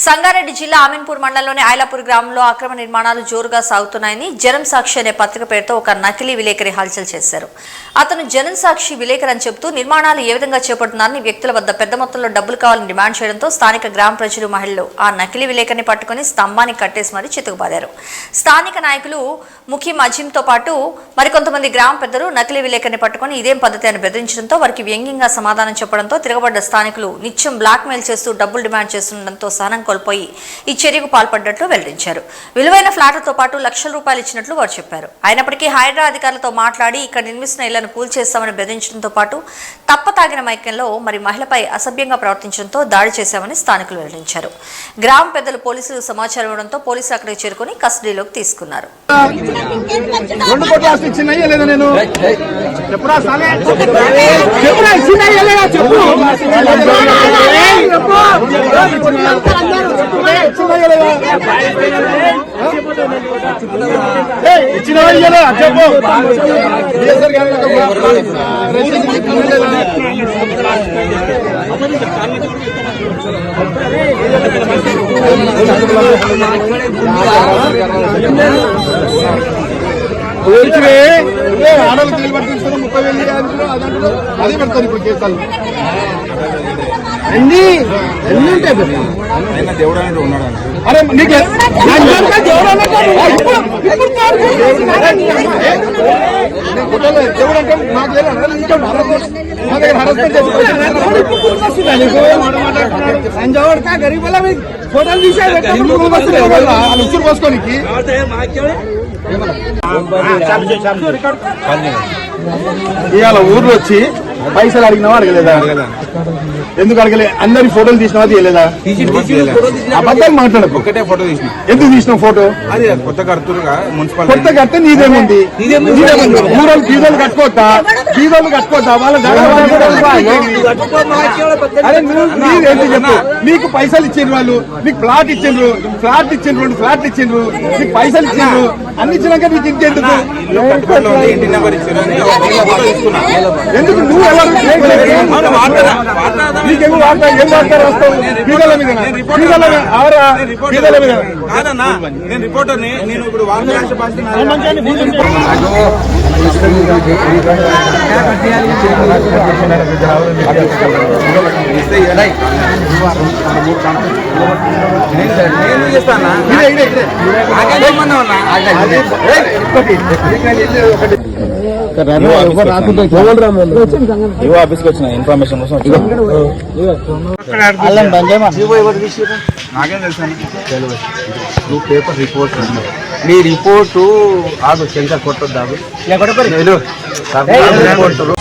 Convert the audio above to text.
సంగారెడ్డి జిల్లా ఆమీన్పూర్ మండలంలోని ఐలాపూర్ గ్రామంలో అక్రమ నిర్మాణాలు జోరుగా సాగుతున్నాయని జనం సాక్షి అనే పత్రిక పేరుతో ఒక నకిలీ విలేకరి హల్చల్ చేశారు. అతను జనం సాక్షి విలేకరి అని చెబుతూ నిర్మాణాలు ఏ విధంగా చేపడుతున్నారని వ్యక్తుల వద్ద పెద్ద మొత్తంలో డబ్బులు కావాలని డిమాండ్ చేయడంతో స్థానిక గ్రామ ప్రజలు మహిళలు ఆ నకిలీ విలేకరిని పట్టుకుని స్తంభానికి కట్టేసి మరీ చితుకుబాదారు. స్థానిక నాయకులు ముఖీం అజీంతో పాటు మరికొంతమంది గ్రామ పెద్దలు నకిలీ విలేకరిని పట్టుకుని ఇదేం పద్ధతి అని బెదిరించడంతో వారికి వ్యంగ్యంగా సమాధానం చెప్పడంతో తిరగబడ్డ స్థానికులు నిత్యం బ్లాక్ మెయిల్ చేస్తూ డబ్బులు డిమాండ్ చేస్తుండటంతో సహనం కోల్పోయి ఈ చర్యకు పాల్పడ్డట్లు వెల్లడించారు. విలువైన ఫ్లాట్లతో పాటు లక్షల రూపాయలు ఇచ్చినట్లు వారు చెప్పారు. అయినప్పటికీ హైడ్రా అధికారులతో మాట్లాడి ఇక్కడ నిర్మిస్తున్న ఇళ్లను కూల్చేస్తామని బెదిరించడంతో పాటు తప్పతాగిన మైకంలో మరి మహిళపై అసభ్యంగా ప్రవర్తించడంతో దాడి చేశామని స్థానికులు వెల్లడించారు. గ్రామ పెద్దలు పోలీసులు సమాచారం ఇవ్వడంతో పోలీసులు అక్కడికి చేరుకుని కస్టడీలోకి తీసుకున్నారు. ఆడలు తెలియ పడుతున్నారు 30,000 అదే పడుతుంది ఇప్పుడు కేసాలు అన్ని ఉంటాయి. దేవుడు అనేది ఉన్నాడు. అరే దేవుడు అంటే మాకు సంజావడ్ కా గరీబ్ వాళ్ళ ఫోటోలు తీసేది ఉసురు పోసుకోనికి ఇవాళ ఊర్లో వచ్చి పైసలు అడిగినావా అడగలేదా? ఎందుకు అడగలే? అందరి ఫోటోలు తీసినావా తీయలేదా? అబద్ధాలు మాట్లాడకు. ఒకటే ఫోటో తీసిన. ఎందుకు తీసినావు ఫోటో? అది కొత్త కడుతురుగా మున్సిపాలిటీ కొత్త కడితే నీదేముంది? ఊరోళ్ళు బీదోళ్ళు కట్టుకోవద్దా? బీదోళ్ళు కట్టుకోవద్దా? వాళ్ళ అరే నువ్వు చెప్పు. నీకు పైసలు ఇచ్చిండ్రు వాళ్ళు, నీకు ఫ్లాట్ ఇచ్చిండ్రు, 2 ఫ్లాట్లు ఇచ్చిండ్రు, నీకు పైసలు ఇచ్చిండ్రు, అన్ని ఇచ్చినాక నీకు ఇంకెందుకు? ఎందుకు నువ్వు నీకేమో ఏం వాడతారు వస్తావు పీదల మీద నేను రిపోర్టర్ని. నేను ఇప్పుడు నేను చేస్తానా ఆఫీస్కి వచ్చిన ఇన్ఫర్మేషన్ కోసం నాకేం తెలుసు. నువ్వు పేపర్ రిపోర్ట్ నీ రిపోర్టు ఆగు శంకర్ కొట్టొద్దాగు రిపోర్టు